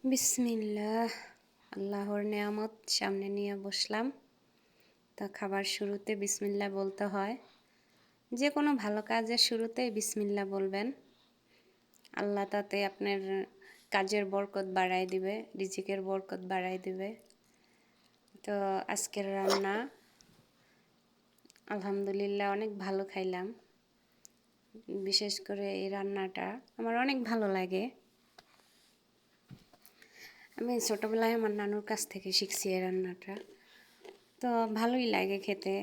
বিসমিল্লাহ, আল্লাহর নেয়ামত সামনে নিয়ে বসলাম। তো খাবার শুরুতে বিসমিল্লাহ বলতে হয়। যে কোনো ভালো কাজের শুরুতেই বিসমিল্লাহ বলবেন। আল্লাহ তাতে আপনার কাজের বরকত বাড়ায় দিবে, রিজিকের বরকত বাড়ায় দিবে। তো আজকের রান্না আলহামদুলিল্লাহ অনেক ভালো খাইলাম। বিশেষ করে এই রান্নাটা আমার অনেক ভালো লাগে। আমি ছোটোবেলায় আমার নানুর কাছ থেকে শিখছি এই রান্নাটা। তো ভালোই লাগে খেতে।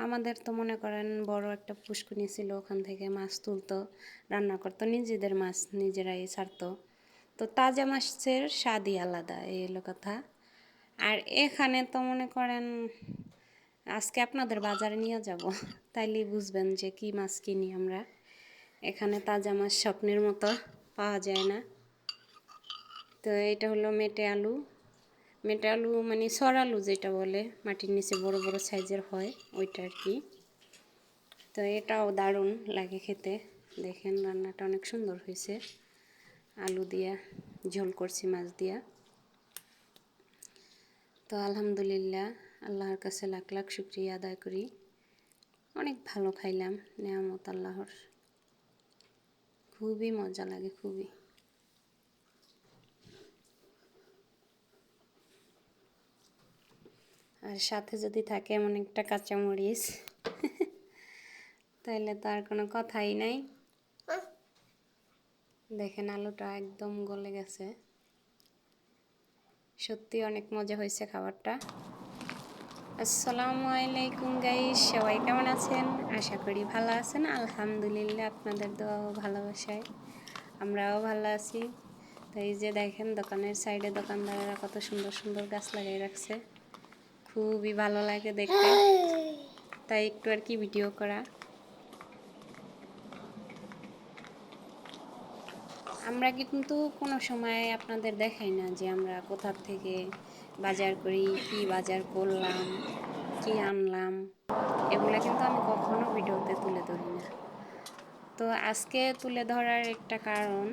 আমাদের তো মনে করেন বড় একটা পুষ্কুনি ছিল, ওখান থেকে মাছ তুলতো, রান্না করতো, নিজেদের মাছ নিজেরাই ছাড়তো। তো তাজা মাছের স্বাদই আলাদা, এই হলো কথা। আর এখানে তো মনে করেন আজকে আপনাদের বাজারে নিয়ে যাব, তাইলেই বুঝবেন যে কি মাছ কিনি আমরা। এখানে তাজা মাছ স্বপ্নের মতো পাওয়া যায় না। তো এটা হলো মেটে আলু মানে সরালু যেটা বলে, মাটির নিচে বড় বড় সাইজের হয় ওইটা আর কি। তো এটাও দারুণ লাগে খেতে। দেখেন রান্নাটা অনেক সুন্দর হয়েছে। আলু দিয়া ঝোল করছি মাছ দিয়া। তো আলহামদুলিল্লাহ, আল্লাহর কাছে লাখ লাখ শুকরিয়া আদায় করি। অনেক ভালো খাইলাম, নেয়ামত আল্লাহর। খুবই মজা লাগে, খুবই। আর সাথে যদি থাকে এমন একটা কাঁচামরিচ, তাহলে তো আর কোনো কথাই নাই। দেখেন আলুটা একদম গলে গেছে। সত্যি অনেক মজা হয়েছে খাবারটা। আসসালামু আলাইকুম গাইস, সবাই কেমন আছেন? আশা করি ভালো আছেন। আলহামদুলিল্লাহ, আপনাদের দোয়া ও ভালোবাসায় আমরাও ভালো আছি। তো এই যে দেখেন দোকানের সাইডে দোকানদারেরা কত সুন্দর সুন্দর গাছ লাগিয়ে রাখছে, খুবই ভালো লাগে দেখতে। তাই একটু আর কি ভিডিও করা। আমরা কিন্তু কোনো সময় আপনাদের দেখাই না যে আমরা কোথা থেকে বাজার করি, কি বাজার করলাম, কি আনলাম, এগুলো কিন্তু আমি কখনো ভিডিওতে তুলে ধরি না। তো আজকে তুলে ধরার একটা কারণ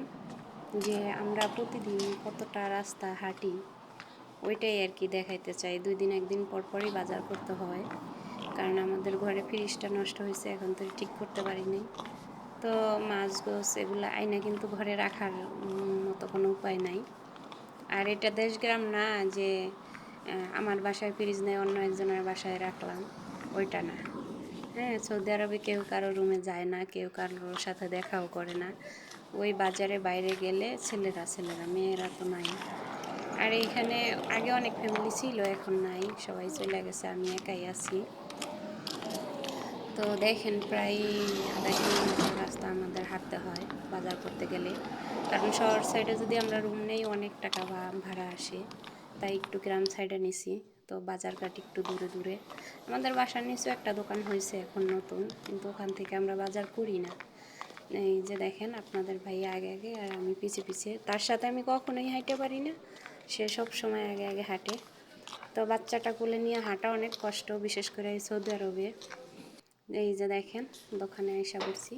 যে আমরা প্রতিদিন কতটা রাস্তা হাঁটি, ওইটাই আর কি দেখাইতে চাই। 2 দিন 1 দিন পর পরই বাজার করতে হয়, কারণ আমাদের ঘরে ফ্রিজটা নষ্ট হয়েছে, এখন তো ঠিক করতে পারিনি। তো মাছ গোছ এগুলো আইনা কিন্তু ঘরে রাখার মতো কোনো উপায় নাই। আর এটা দেশগ্রাম না যে আমার বাসায় ফ্রিজ নেই অন্য একজনের বাসায় রাখলাম, ওইটা না। হ্যাঁ, সৌদি আরবে কেউ কারো রুমে যায় না, কেউ কারোর সাথে দেখাও করে না। ওই বাজারে বাইরে গেলে ছেলেরা, মেয়েরা তো নাই। আর এইখানে আগে অনেক ফ্যামিলি ছিল, এখন নাই, সবাই চলে গেছে, আমি একাই আছি। তো দেখেন প্রায় আধা কিলোমিটার রাস্তা আমাদের হাঁটতে হয় বাজার করতে গেলে, কারণ শহর সাইডে যদি আমরা রুম নেই অনেক টাকা ভাড়া আসে, তাই একটু গ্রাম সাইডে নিছি। তো বাজারঘাট একটু দূরে দূরে। আমাদের বাসার নিচেও একটা দোকান হয়েছে এখন নতুন, কিন্তু ওখান থেকে আমরা বাজার করি না। এই যে দেখেন আপনাদের ভাইয়া আগে আগে আর আমি পিছে পিছে, তার সাথে আমি কখনোই হাঁটতে পারি না, সে সব সময় আগে আগে হাঁটে। তো বাচ্চাটা কোলে নিয়ে হাঁটা অনেক কষ্ট, বিশেষ করে এই সৌদি আরবে। এই যে দেখেন দোকানে এসে পড়ছি।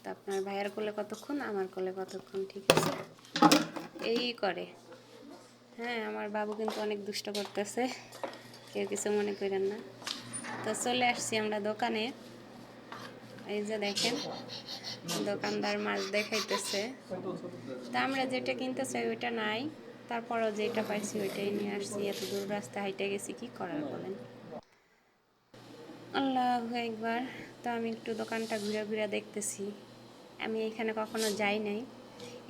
তো আপনার ভাইয়ের কোলে কতক্ষণ, আমার কোলে কতক্ষণ, ঠিক আছে, এই করে। হ্যাঁ, আমার বাবু কিন্তু অনেক দুষ্ট করতেছে, কেউ কিছু মনে করেন না। তো চলে আসছি আমরা দোকানে। এই যে দেখেন দোকানদার মাছ দেখাইতেছে। তা আমরা যেটা কিনতে চাই ওইটা নাই, তারপরও যেটা পাইছি ওইটাই নিয়ে আসছি। এত দূর রাস্তা হাইটে গেছি, কি করার বলেন। আল্লাহু আকবার। তো আমি একটু দোকানটা ঘুরে ঘুরে দেখতেছি। আমি এখানে কখনো যাই নাই।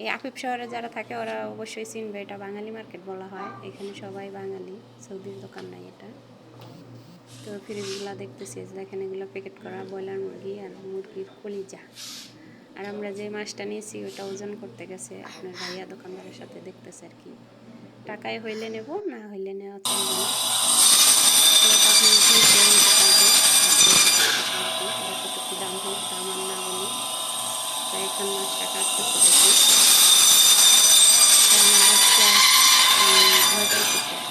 এই আফিফ শহরে যারা থাকে ওরা অবশ্যই চিনবে, এটা বাঙালি মার্কেট বলা হয়, এখানে সবাই বাঙালি, সৌদির দোকান নাই এটা। তো ফ্রিজগুলো দেখতেছি, দেখেন এগুলো প্যাকেট করা ব্রয়লার মুরগি আর মুরগির কলিজা। আর আমরা যে মাছটা নিয়েছি ওটা ওজন করতে গেছে আপনার ভাইয়া দোকানদারের সাথে, দেখতেছে আর কি। টাকায় হইলে নেব, না হইলে নেওয়া চলবে না। তো তখন যতটুকু দাম হোক, দাম আর না বলি। তো এখন মাছটা কাটতেছে দেখি, আমার বাচ্চা ভয় পাইতেছে আর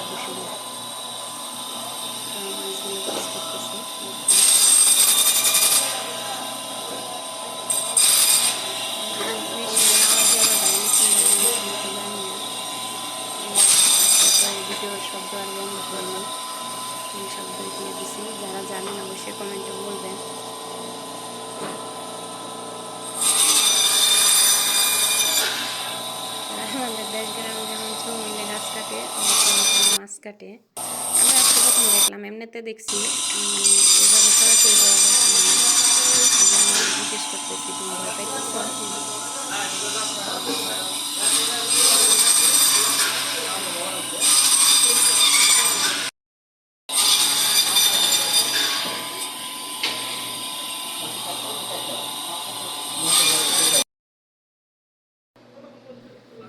কি, শুরু। তো মাছগুলো কাজ করতেছে। মেশিনের আওয়াজ আবার অনেক সুন্দর, শব্দ আর বন্ধ করিনি, ফুল শব্দই দিয়ে দিছি। যারা জানেন অবশ্যই কমেন্টে বলবেন। আমাদের দেশ গ্রামে যেমন ছৌ মিলে গাছ কাটে, মাছ কাটে। আমি আজকে প্রথম দেখলাম, এমনিতে দেখছি মানে এভাবে সরাসরি বলা দেখলাম না। আমি জিজ্ঞেস করতেছি তুমি ভয় পাইতেছ?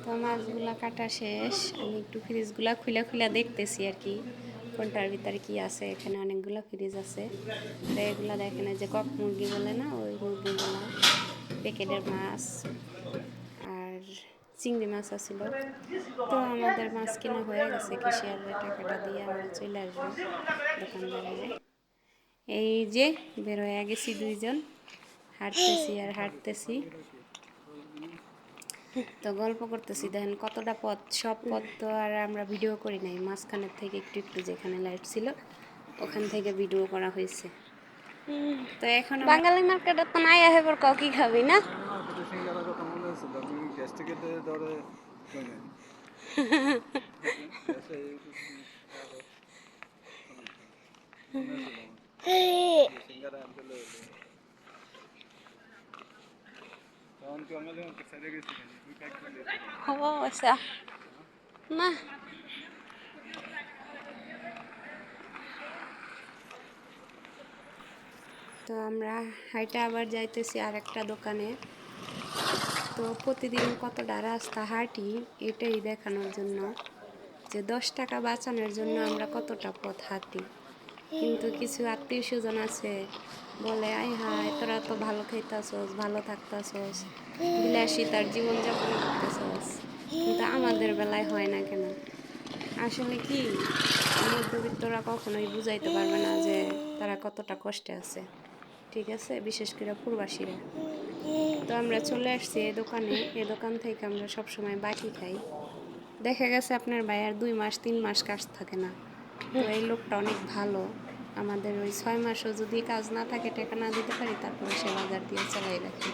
তো মাছগুলা কাটা শেষ, আমি একটু ফ্রিজগুলা খুলে খুলে দেখতেছি আর কি কোনটার ভিতরে কি আছে। এখানে অনেকগুলো ফ্রিজ আছে, তো এগুলো দেখেন যে কক মুরগি বলে না, ওই মুরগিগুলা, প্যাকেটের মাছ আর চিংড়ি মাছ আছিল। তো আমাদের মাছ কেনা হয়ে গেছে, ক্যাশিয়ারের টাকাটা দিয়ে আমরা চলে আসবো দোকানদারের। এই যে বের হয়ে গেছি দুইজন, হাঁটতেছি আর হাঁটতেছি, তো গল্প করতেছি। দেখেন কতটা পথ, সব পথ তো আর আমরা ভিডিও করি নাই, মাঝখানের থেকে একটু একটু যেখানে লাইট ছিল ওখান থেকে ভিডিও করা হয়েছে। তো এখন বাঙালি মার্কেটে তো নাই আহে পর কাউ কি খাবি না হবো আচ্ছা না। তো আমরা হাইটা আবার যাইতেছি আর একটা দোকানে। তো প্রতিদিন কতটা রাস্তা হাঁটি এটাই দেখানোর জন্য যে 10 টাকা বাঁচানোর জন্য আমরা কতটা পথ হাঁটি। কিন্তু কিছু আত্মীয় স্বজন আছে বলে আই হায় তোরা তো ভালো খাইতাছস, ভালো থাকতাছস, বিলাসিতার জীবনযাপন করতেছস, কিন্তু আমাদের বেলায় হয় না কেন? আসলে কি মধ্যবিত্তরা কখনোই বুঝাইতে পারবে না যে তারা কতটা কষ্টে আছে, ঠিক আছে, বিশেষ করে প্রবাসীরা। তো আমরা চলে আসছি এই দোকানে, এই দোকান থেকে আমরা সবসময় বাকি খাই। দেখা গেছে আপনার ভাইয়ার 2 মাস 3 মাস কাজ থাকে না, তো এই লোকটা অনেক ভালো। আমাদের ওই 6 মাসও যদি কাজ না থাকে, টাকা না দিতে পারি, তারপরে সে বাজার দিয়ে চালাই রাখে।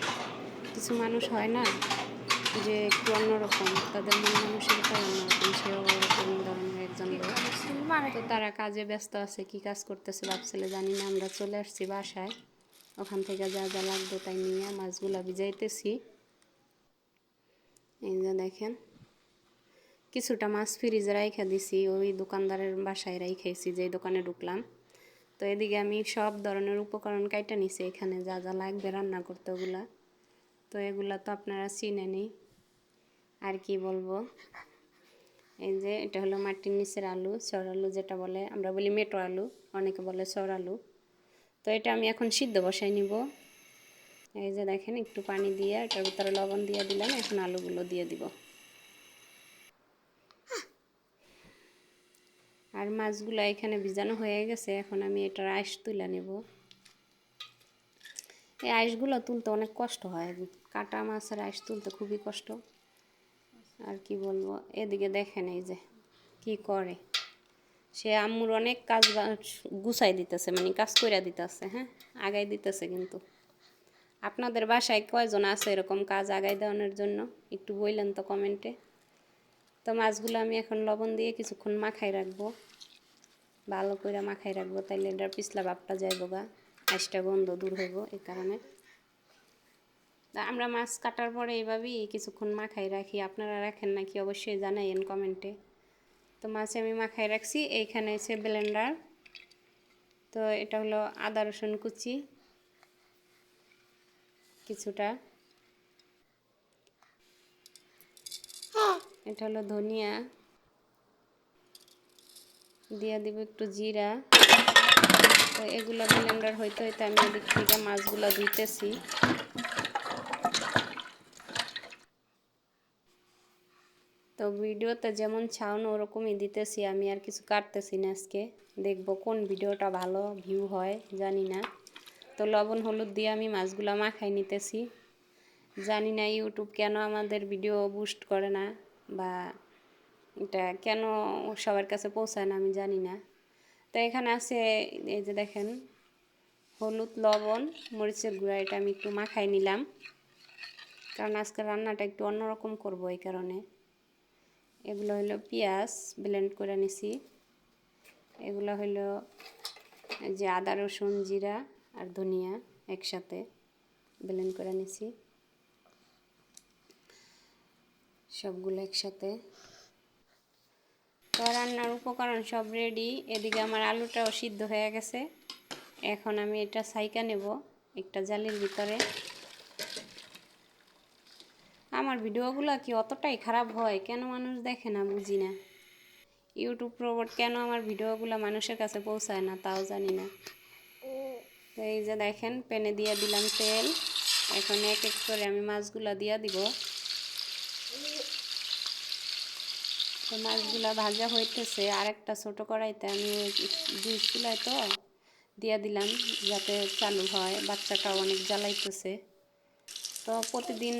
কিছু মানুষ হয় না যে একটু অন্যরকম, তাদের মন মানসিকতা অন্যরকম, সেও ওরকম ধরনের একজন লোক। তো তারা কাজে ব্যস্ত আছে, কি কাজ করতেছে ভাবছিলে জানি না। আমরা চলে আসছি বাসায়, ওখান থেকে যা যা লাগবে তাই নিয়ে মাছগুলা ভিজাইতেছি। এই যে দেখেন কিছুটা মাছ ফ্রিজে রাইখা দিছি, ওই দোকানদারের বাসায় রাইখাইছি যে দোকানে ঢুকলাম। তো এদিকে আমি সব ধরনের উপকরণ কাইটা নিছি, এখানে যা যা লাগবে রান্না করতে ওগুলা। তো এগুলা তো আপনারা চিনেনই, আর কি বলবো। এই যে এটা হলো মাটির নিচের আলু, সর আলু যেটা বলে, আমরা বলি মেটো আলু, অনেকে বলে সর আলু। তো এটা আমি এখন সিদ্ধ বসাই নিব। এই যে দেখেন একটু পানি দিয়ে এটার ভিতরে লবণ দিয়ে দিলাম, এখন আলুগুলো দিয়ে দিব। আর মাছগুলো এখানে ভিজানো হয়ে গেছে, এখন আমি এটার আঁশ তুলে নেব। এই আঁশগুলো তুলতে অনেক কষ্ট হয়, কাটা মাছের আঁশ তুলতে খুবই কষ্ট। আর কি বলবো, এদিকে দেখেন এই যে কি করে সে, আম্মুর অনেক কাজ গুছাই দিতেছে, মানে কাজ কইরা দিতেছে, হ্যাঁ আগাই দিতেছে। কিন্তু আপনাদের বাসায় কয়জন আছে এরকম কাজ আগাই দেওয়ানোর জন্য, একটু বললেন তো কমেন্টে। তো মাছগুলো আমি এখন লবণ দিয়ে কিছুক্ষণ মাখাই রাখবো, ভালো করে মাখাই রাখবো, তাইলে এটার পিছলা ভাবটা যাইব গা, আঁশটা গন্ধ দূর হইব। এই কারণে আমরা মাছ কাটার পরে এইভাবেই কিছুক্ষণ মাখাই রাখি। আপনারা রাখেন নাকি অবশ্যই জানাইন কমেন্টে। তো মাছে আমি মাখাই রাখছি। এইখানে আছে ব্লেন্ডার, তো এটা হলো আদা রসুন কুচি কিছুটা, এটা হলো ধনিয়া, দিয়ে দিব একটু জিরা। তো এগুলো ব্লেন্ডার হইতে হইতে আমি এদিক থেকে মাছগুলো ধুইতেছি। তো ভিডিওতে যেমন ছাউন ওরকমই দিতেছি আমি, আর কিছু কাটতেছি না আজকে। দেখব কোন ভিডিওটা ভালো ভিউ হয় জানি না। তো লবণ হলুদ দিয়ে আমি মাছগুলো মাখাই নিতেছি। জানি না ইউটিউব কেন আমাদের ভিডিও বুস্ট করে না, বা এটা কেন সবার কাছে পৌঁছায় না আমি জানি না। তো এখানে আছে এই যে দেখেন হলুদ, লবণ, মরিচের গুঁড়া, এটা আমি একটু মাখাই নিলাম কারণ আজকে রান্নাটা একটু অন্যরকম করব এই কারণে। এগুলো হলো পেঁয়াজ ব্লেন্ড করে নিছি, এগুলো হলো যে আদা রসুন জিরা আর ধনিয়া একসাথে ব্লেন্ড করে নিছি, সবগুলো একসাথে। তো রান্নার উপকরণ সব রেডি। এদিকে আমার আলুটাও সিদ্ধ হয়ে গেছে। এখন আমি এটা ছাইকা নেব একটা জালির ভিতরে। আমার ভিডিওগুলো কি অতটাই খারাপ হয়? কেন মানুষ দেখে না বুঝি না। ইউটিউব রোবট কেন আমার ভিডিওগুলো মানুষের কাছে পৌঁছায় না তাও জানি না। তো এই যে দেখেন প্যানে দিয়ে দিলাম তেল। এখন এক এক করে আমি মাছগুলো দিয়ে দিব। তো মাছগুলো ভাজা হইতেছে। আরেকটা ছোট কড়াইতে আমি দুই চুলায় তো দিয়ে দিলাম যাতে চালু হয়। বাচ্চাটাও অনেক জ্বালাইতেছে। তো প্রতিদিন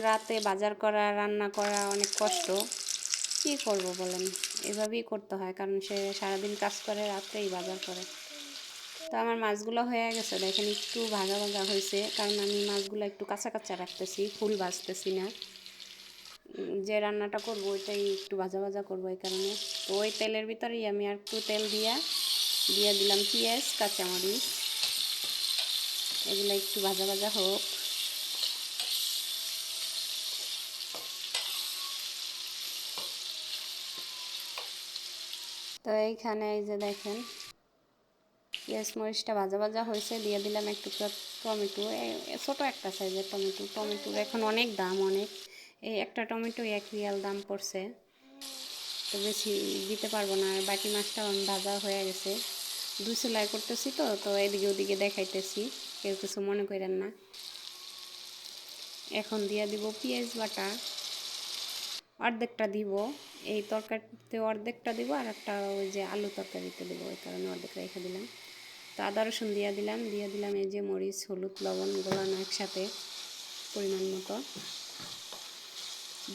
রাতে বাজার করা রান্না করা অনেক কষ্ট, কী করব বলেন, এভাবেই করতে হয় কারণ সে সারাদিন কাজ করে রাত্রেই বাজার করে। তো আমার মাছগুলো হয়ে গেছে দেখেন, একটু ভাজা ভাজা হয়েছে কারণ আমি মাছগুলো একটু কাঁচা কাঁচা রাখতেছি, ফুল ভাজতেছি না। যে রান্নাটা করবো ওইটাই একটু ভাজা ভাজা করবো এই কারণে। তো ওই তেলের ভিতরেই আমি আর একটু তেল দিয়ে দিলাম পেঁয়াজ কাঁচামরিচ, এগুলো একটু ভাজা ভাজা হোক। তো এইখানে এই যে দেখেন পেঁয়াজ মরিচটা ভাজা ভাজা হয়েছে, দিয়ে দিলাম একটু টমেটো, ছোটো একটা সাইজের টমেটোর এখন অনেক দাম, অনেক। এই একটা টমেটো 1 রিয়াল দাম পড়ছে। তো বেশি দিতে পারবো না। আর বাকি মাছটাও আমি ভাজা হয়ে গেছে। 2 সেলাই করতেছি তো এদিকে ওদিকে দেখাইতেছি, কেউ কিছু মনে করেন না। এখন দিয়ে দিব পেঁয়াজ বাটা, অর্ধেকটা দিব এই তরকারিতে, অর্ধেকটা দিব আর একটা ওই যে আলু তরকারিতে দেবো, ওই কারণে অর্ধেক রেখে দিলাম। তো আদা রসুন দিয়ে দিলাম এই যে মরিচ হলুদ লবণ গোলানো একসাথে পরিমাণ মতো,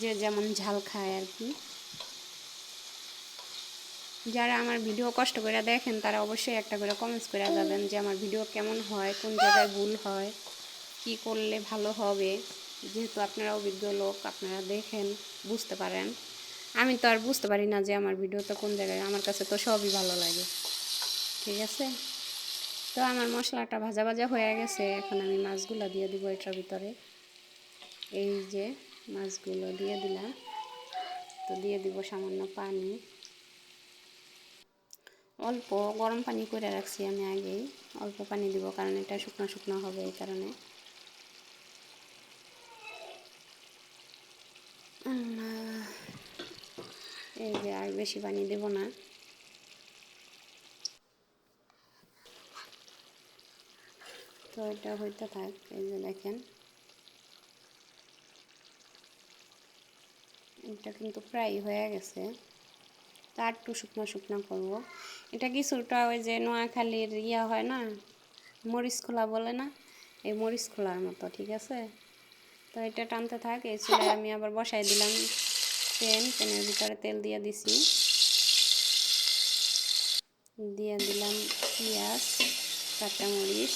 যে যেমন ঝাল খায় আর কি। যারা আমার ভিডিও কষ্ট করে দেখেন তারা অবশ্যই একটা করে কমেন্টস করে যাবেন যে আমার ভিডিও কেমন হয়, কোন জায়গায় ভুল হয়, কি করলে ভালো হবে। যেহেতু আপনারা অভিজ্ঞ লোক, আপনারা দেখেন বুঝতে পারেন। আমি তো আর বুঝতে পারি না যে আমার ভিডিওটা কোন জায়গায়, আমার কাছে তো সবই ভালো লাগে। ঠিক আছে, তো আমার মশলাটা ভাজা ভাজা হয়ে গেছে। এখন আমি মাছগুলো দিয়ে দিব এটার ভিতরে। এই যে মাছগুলো দিয়ে দিলাম। তো দিয়ে দিব সামান্য পানি, অল্প গরম পানি করে রাখছি আমি আগেই, অল্প পানি দিব কারণ এটা শুকনো শুকনো হবে এই কারণে। এই যে আর বেশি পানি দেব না। তো এটা হইতে থাক। এই যে দেখেন এটা কিন্তু প্রায় হয়ে গেছে। তার একটু শুকনো শুকনো করবো। এটা কিছুটা ওই যে নোয়াখালীর ইয়া হয় না, মরিচ খোলা বলে না, এই মরিচ খোলার মতো। ঠিক আছে, তো এটা টানতে থাক। এই চুলায় আমি আবার বসাই দিলাম প্যানের ভিতরে তেল দিয়ে দিছি, দিয়ে দিলাম পেঁয়াজ কাঁচামরিচ।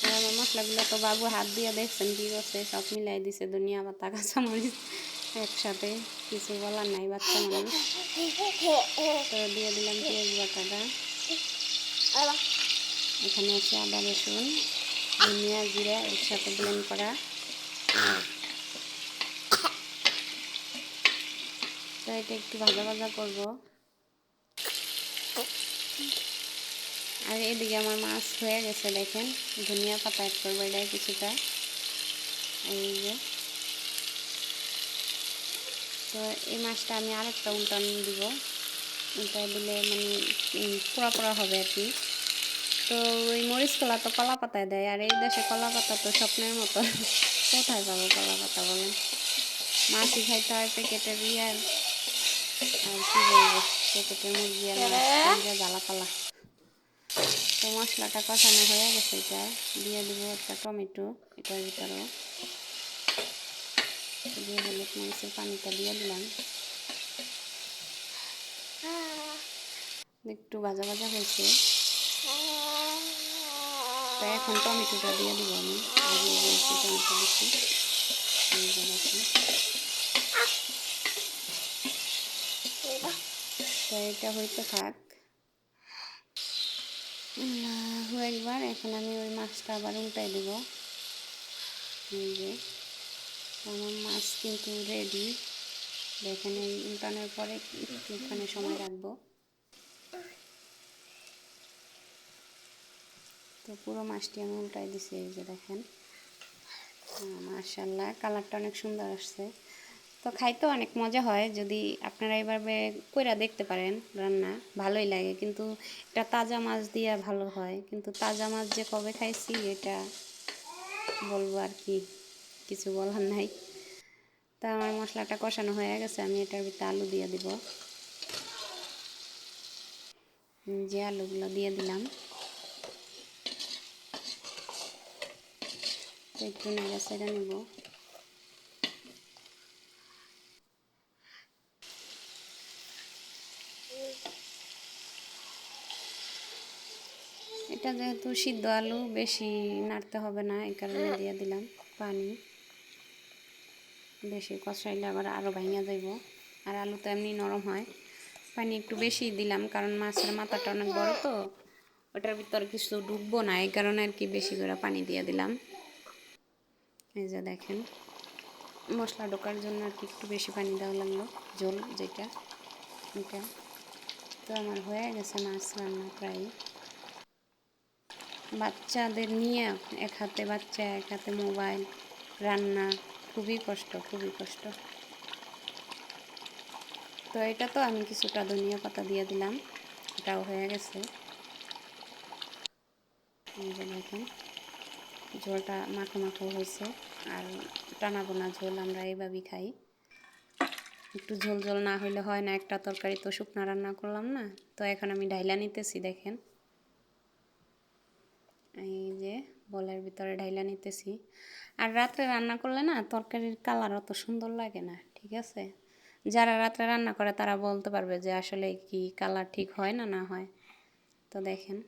আর আমার মশলাগুলো তো বাবু হাত দিয়ে দেখছেন কী করছে, সব মিলাই দিছে, ধনিয়া পাতা কাঁচামরিচ একসাথে, কিছু বলার নাই, বাচ্চা মানুষ। তো দিয়ে দিলাম পেঁয়াজ বাটাটা। এখানে আছে আদা রসুন ধনিয়া জিরা একসাথে ব্লেন্ড করা। তো এটা একটু ভাজা ভাজা করবো। আর এদিকে আমার মাছ হয়ে গেছে দেখেন, ধনিয়া পাতা অ্যাড করবো এটা কিছুটা। এই যে তো এই মাছটা আমি আরেকটা উল্টান দিব, উল্টা দিলে মানে পোড়া পোড়া হবে আর কি। তো ওই মরিচ কলা তো কলা পাতায় দেয়, আর এই দেশে কলা পাতা তো স্বপ্নের মতো। কোথায় পাবো কলা পাতা বলেন? মাছই খাইতে হয় প্যাকেটের ইয়ার, আর কি বলবো, প্যাকেটের মুরগি আর মাছ জ্বালাপালা। তো মশলাটা কষানো হয়ে গেছে, এটা দিয়ে দেবো একটা টমেটো এটার ভিতরেও, দিয়ে হলুদ মরিচের পানিটা দিয়ে দিলাম। একটু ভাজা ভাজা হয়েছে। তো এখন টমেটোটা দিয়ে দিব আমি, আগে বলছি টমেটো দিচ্ছি। এই যে দেখেন, তো এটা হইতে থাক একবার। এখন আমি ওই মাছটা আবার উল্টাই দেব। এই যে আমার মাছ কিন্তু রেডি। দেখেন এই উল্টানোর পরে একটুখানি সময় রাখবো। তো পুরো মাছটি আমি উল্টাই দিছি। এই যে দেখেন, মাশাআল্লাহ কালারটা অনেক সুন্দর আসছে। তো খাইতে অনেক মজা হয়, যদি আপনারা এইভাবে কইরা দেখতে পারেন রান্না, ভালোই লাগে। কিন্তু এটা তাজা মাছ দিয়ে ভালো হয়, কিন্তু তাজা মাছ যে কবে খাইছি এটা বলবো আর কি, কিছু বলার নাই। তা আমার মশলাটা কষানো হয়ে গেছে, আমি এটার ভিতরে আলু দিয়ে দিব। যে আলুগুলো দিয়ে দিলাম, তো একটু নেড়ে চেড়ে নেব। এটা যেহেতু সিদ্ধ আলু, বেশি নাড়তে হবে না, এই কারণে দিয়ে দিলাম পানি। বেশি কষাইলে আবার আরও ভাঙা যাইব, আর আলু তো এমনি নরম হয়। পানি একটু বেশি দিলাম, কারণ মাছের মাথাটা অনেক বড়, তো ওটার ভিতরে কিছু ডুববো না, এই কারণে আর কি বেশি করে পানি দিয়ে দিলাম। এই যে দেখেন, মশলা ঢোকার জন্য আর কি একটু বেশি পানি দেওয়া লাগলো, ঝোল যেটা ওটা। তো আমার হয়ে গেছে মাছ রান্না প্রায়। বাচ্চাদের নিয়ে এক হাতে বাচ্চা, এক হাতে মোবাইল, রান্না খুবই কষ্ট, খুবই কষ্ট। তো এটা তো আমি কিছুটা ধনিয়া পাতা দিয়ে দিলাম, এটাও হয়ে গেছে। এই যে দেখেন, ঝোলটা মাখো মাখো হয়েছে, আর টানাবো না ঝোল, আমরা এইভাবেই খাই। একটু ঝোল ঝোল না হইলে হয় না, একটা তরকারি তো শুকনো রান্না করলাম না। তো এখন আমি ঢাইলা নিতেছি, দেখেন এই যে বলের ভিতরে ঢাইলা নিতেছি। আর রাত্রে রান্না করলে না তরকারির কালার অত সুন্দর লাগে না, ঠিক আছে? যারা রাত্রে রান্না করে তারা বলতে পারবে যে আসলে কি কালার ঠিক হয় না না হয়। তো দেখেন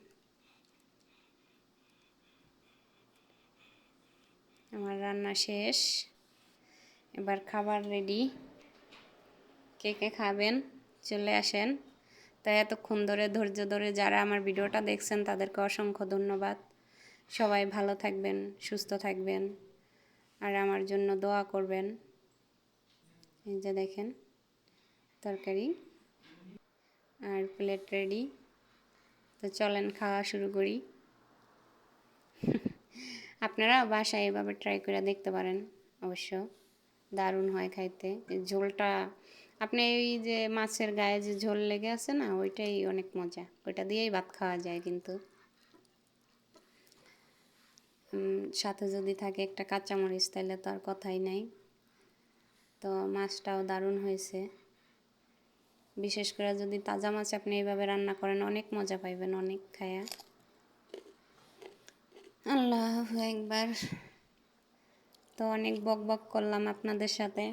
আমার রান্না শেষ, এবার খাবার রেডি। কে কে খাবেন চলে আসেন। তাই এতক্ষণ ধরে ধৈর্য ধরে যারা আমার ভিডিওটা দেখছেন তাদেরকে অসংখ্য ধন্যবাদ। সবাই ভালো থাকবেন, সুস্থ থাকবেন, আর আমার জন্য দোয়া করবেন। এই যে দেখেন তরকারি আর প্লেট রেডি। তো চলেন খাওয়া শুরু করি। আপনারা বাসায় এভাবে ট্রাই করে দেখতে পারেন, অবশ্য দারুণ হয় খাইতে। ঝোলটা আপনি এই যে মাছের গায়ে যে ঝোল লেগে আছে না, ওইটাই অনেক মজা, ওইটা দিয়েই ভাত খাওয়া যায়। কিন্তু সাথে যদি থাকে একটা কাঁচামরিচ তাহলে তো আর কথাই নাই। তো মাছটাও দারুণ হয়েছে, বিশেষ করে যদি তাজা মাছ আপনি এইভাবে রান্না করেন অনেক মজা পাইবেন, অনেক খায়া। আল্লাহু আকবার। তো অনেক বক বক করলাম আপনাদের সাথে।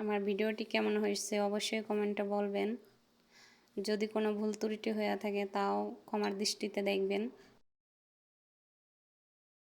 আমার ভিডিওটি কেমন হয়েছে অবশ্যই কমেন্টে বলবেন। যদি কোনো ভুল ত্রুটি হয়ে থাকে তাও ক্ষমার দৃষ্টিতে দেখবেন।